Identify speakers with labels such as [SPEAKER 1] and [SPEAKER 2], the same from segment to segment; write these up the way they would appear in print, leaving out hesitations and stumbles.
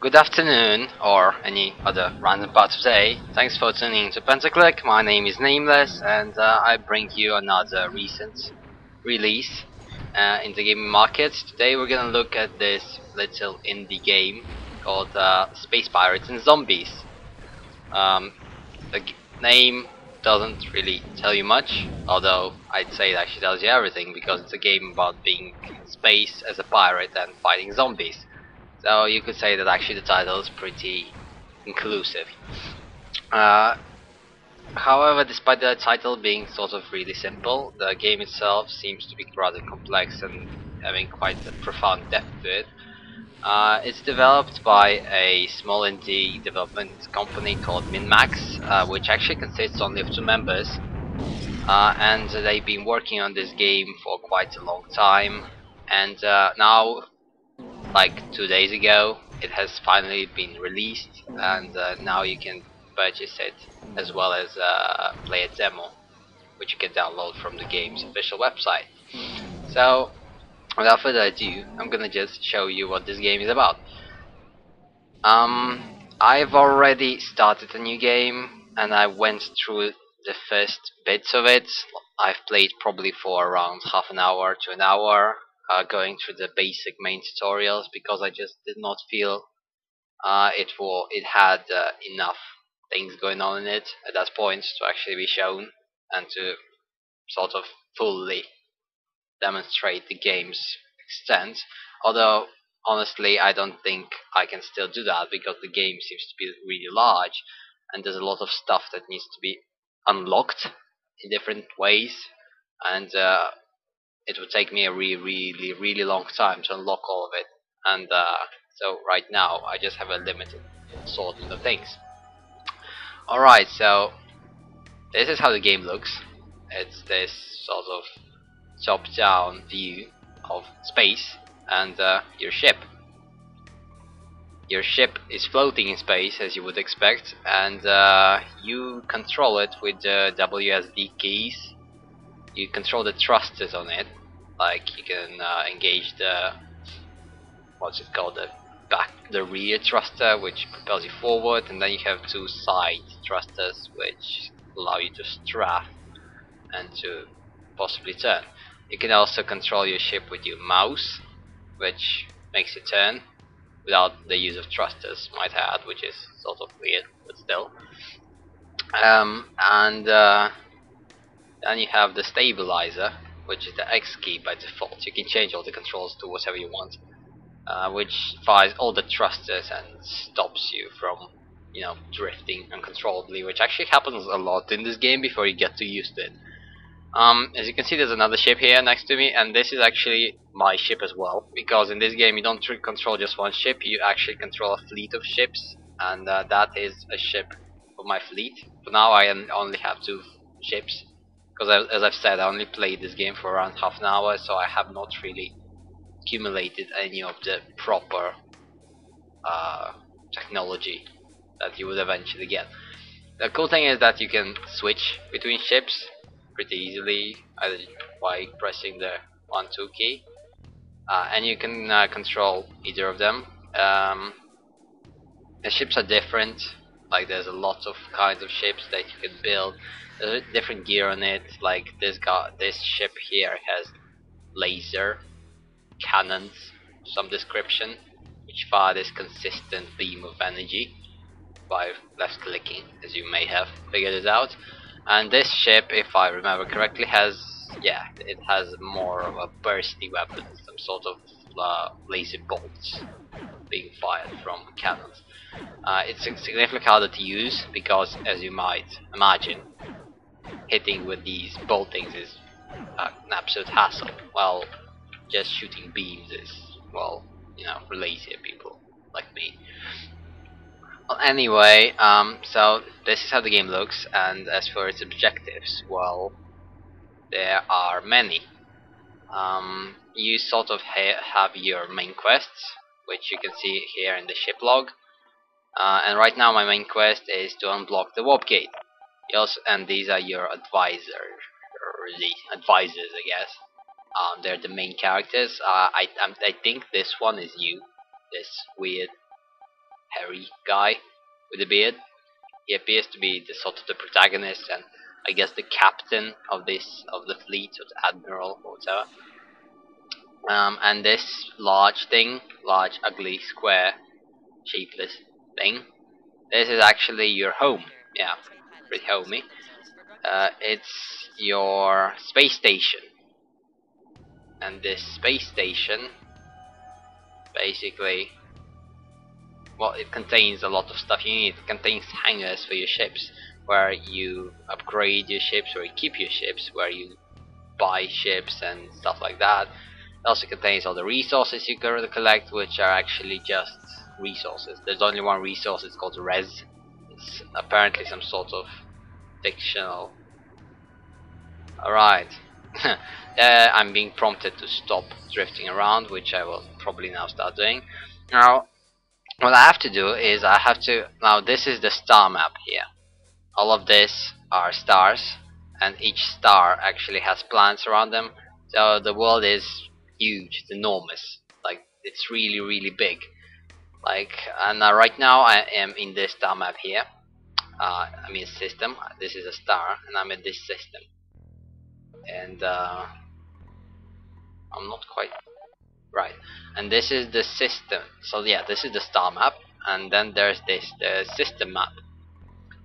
[SPEAKER 1] Good afternoon, or any other random part of the day. Thanks for tuning to Pentaclick. My name is Nameless, and I bring you another recent release in the gaming market. Today we're gonna look at this little indie game called Space Pirates and Zombies. The name doesn't really tell you much, although I'd say it actually tells you everything because it's a game about being in space as a pirate and fighting zombies. So you could say that actually the title is pretty inclusive. Uh, However, despite the title being sort of really simple, the game itself seems to be rather complex and having quite a profound depth to it. It's developed by a small indie development company called MinMax, which actually consists only of 2 members, and they've been working on this game for quite a long time. And now, like 2 days ago, it has finally been released, and now you can purchase it as well as play a demo, which you can download from the game's official website. So, without further ado, I'm gonna just show you what this game is about. I've already started a new game, and I went through the first bits of it. I've played probably for around half an hour to an hour, going through the basic main tutorials because I just did not feel it had enough things going on in it at that point to actually be shown and to sort of fully demonstrate the game's extent. Although honestly, I don't think I can still do that because the game seems to be really large, and there's a lot of stuff that needs to be unlocked in different ways, and it would take me a really long time to unlock all of it. And so right now, I just have a limited assortment of things. Alright, so this is how the game looks. It's this sort of top-down view of space and your ship. Your ship is floating in space, as you would expect, and you control it with the WSD keys. You control the thrusters on it, like you can engage the what's it called, the rear thruster, which propels you forward, and then you have 2 side thrusters, which allow you to strafe and to possibly turn. You can also control your ship with your mouse, which makes it turn without the use of thrusters, might add, which is sort of weird, but still. And then you have the stabilizer, which is the X key by default. You can change all the controls to whatever you want, which fires all the thrusters and stops you from, drifting uncontrollably, which actually happens a lot in this game before you get too used to it. As you can see, there's another ship here next to me, and this is actually my ship as well, because in this game you don't control just one ship, you actually control a fleet of ships, and that is a ship of my fleet. For now I only have 2 ships, because as I've said, I only played this game for around half an hour, so I have not really accumulated any of the proper technology that you would eventually get. The cool thing is that you can switch between ships pretty easily, either by pressing the 1-2 key, and you can control either of them. The ships are different, like there's a lot of kinds of ships that you can build. There's different gear on it, like this ship here has laser cannons of some description, which fire this consistent beam of energy by left clicking, as you may have figured it out. And this ship, if I remember correctly, it has more of a bursty weapon, some sort of laser bolts being fired from cannons. It's significantly harder to use because, as you might imagine, hitting with these boltings is an absolute hassle, while just shooting beams is, well, for lazier people like me. Well, anyway, so this is how the game looks, and as for its objectives, well, there are many. You sort of have your main quests, which you can see here in the ship log, and right now my main quest is to unblock the warp gate. And these are your advisors, I guess. They're the main characters. I think this one is you, this weird hairy guy with a beard. He appears to be the sort of the protagonist and I guess the captain of the fleet, or the admiral or whatever. And this large thing, large ugly square shapeless thing, this is actually your home. Yeah, pretty homey. It's your space station, and this space station basically, well, it contains a lot of stuff you need. It contains hangars for your ships, where you upgrade your ships, where you keep your ships, where you buy ships and stuff like that. It also contains all the resources you can collect, which are actually just resources. There's only one resource, it's called res. It's apparently some sort of fictional. Alright. I'm being prompted to stop drifting around, which I will probably now start doing. Now, what I have to do is I have to... Now, this is the star map here. All of this are stars, and each star actually has planets around them. So the world is huge, it's enormous. Like, it's really, really big. Like, and right now I am in this star map here. I mean system. This is a star, and I'm in this system. And I'm not quite right. And this is the system. So yeah, this is the star map, and then there's this, the system map.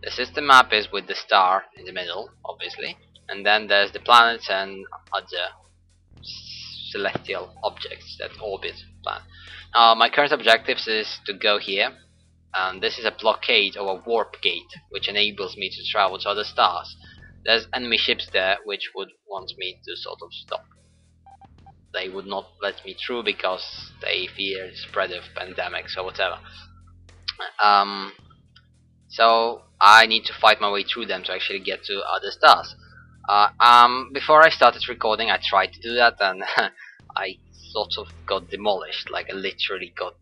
[SPEAKER 1] The system map is with the star in the middle, obviously, and then there's the planets and other celestial objects that orbit the planet. My current objectives is to go here, and this is a blockade or a warp gate, which enables me to travel to other stars. There's enemy ships there which would want me to sort of stop. They would not let me through because they fear the spread of pandemics or whatever. So I need to fight my way through them to actually get to other stars. Before I started recording, I tried to do that, and I sort of got demolished. Like, I literally got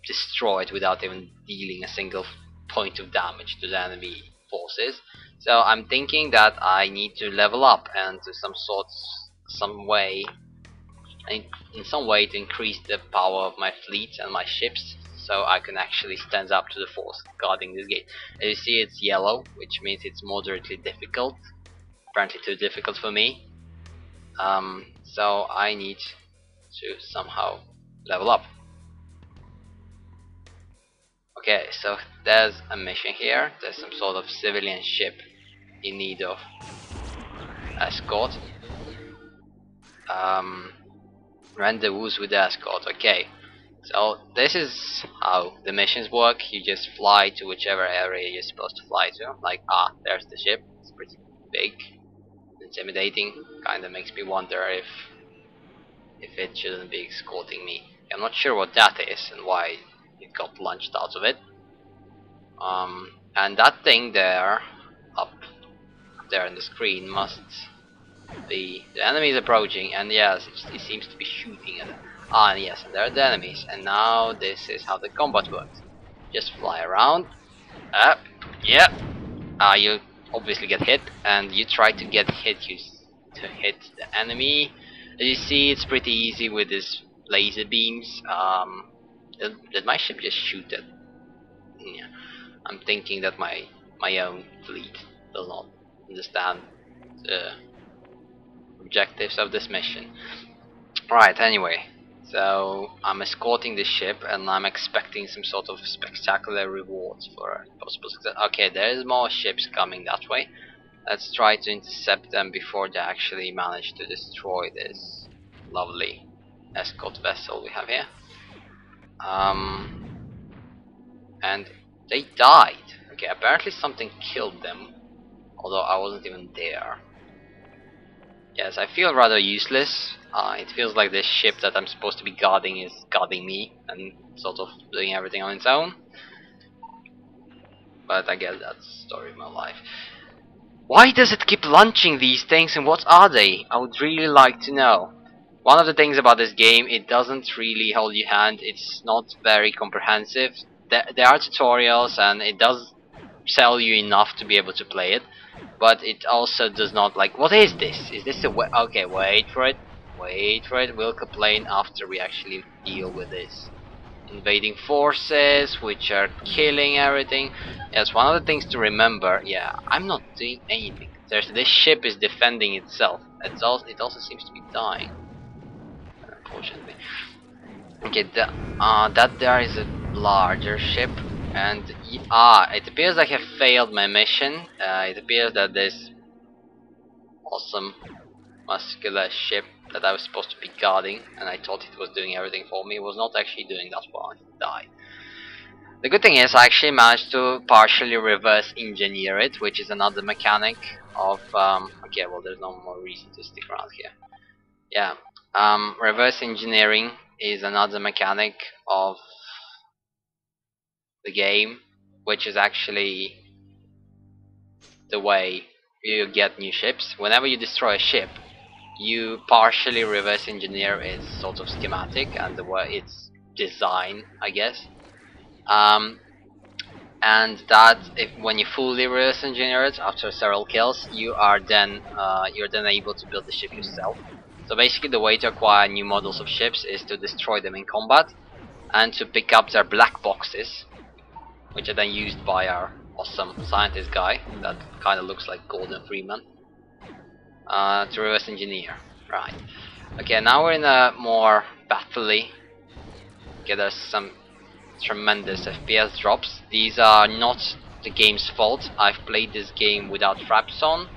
[SPEAKER 1] destroyed without even dealing a single point of damage to the enemy forces. So I'm thinking that I need to level up and to some way to increase the power of my fleet and my ships, so I can actually stand up to the force guarding this gate. As you see, it's yellow, which means it's moderately difficult. Apparently too difficult for me. So I need to somehow level up. Okay, so there's a mission here. There's some sort of civilian ship in need of escort. Rendezvous with the escort. Okay, so this is how the missions work. You just fly to whichever area you're supposed to fly to. Like, there's the ship. It's pretty big, intimidating. Kinda makes me wonder if it shouldn't be escorting me. I'm not sure what that is and why it got launched out of it. And that thing there, up there on the screen, must be the enemy is approaching, and yes, it seems to be shooting at them. And yes, and there are the enemies. And now this is how the combat works. Just fly around. Yeah. You obviously get hit, and you try to get hit. To hit the enemy. As you see, it's pretty easy with these laser beams. Did my ship just shoot it? Yeah. I'm thinking that my own fleet does not understand the objectives of this mission. Right, anyway. So I'm escorting this ship, and I'm expecting some sort of spectacular rewards for possible success. Okay, there's more ships coming that way. Let's try to intercept them before they actually manage to destroy this lovely escort vessel we have here. And they died. Okay, apparently something killed them, although I wasn't even there. Yes, I feel rather useless. It feels like this ship that I'm supposed to be guarding is guarding me and sort of doing everything on its own. But I guess that's the story of my life. Why does it keep launching these things, and what are they? I would really like to know. One of the things about this game, it doesn't really hold your hand. It's not very comprehensive. There are tutorials, and it does sell you enough to be able to play it. But it also does not, like, what is this? Is this a way? Okay, wait for it. Wait for it. We'll complain after we actually deal with this invading forces which are killing everything. Yes, one of the things to remember. Yeah, I'm not doing anything. This ship is defending itself. It also seems to be dying, unfortunately. Okay, that there is a larger ship, and it appears I have failed my mission. It appears that this awesome muscular ship that I was supposed to be guarding, and I thought it was doing everything for me, was not actually doing that well. It died. The good thing is I actually managed to partially reverse engineer it, which is another mechanic of okay, well, there's no more reason to stick around here. Yeah, reverse engineering is another mechanic of the game, which is actually the way you get new ships. Whenever you destroy a ship, you partially reverse engineer its sort of schematic and the way its design, I guess. And that if when you fully reverse engineer it after several kills, you're then able to build the ship yourself. So basically, the way to acquire new models of ships is to destroy them in combat and to pick up their black boxes, which are then used by our awesome scientist guy that kind of looks like Gordon Freeman, to reverse engineer. Right. Okay, now we're in a more battle-y. Okay, there's some tremendous FPS drops. These are not the game's fault. I've played this game without fraps on.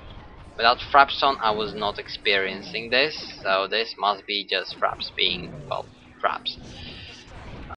[SPEAKER 1] Without fraps on, I was not experiencing this, so this must be just fraps being, well, fraps.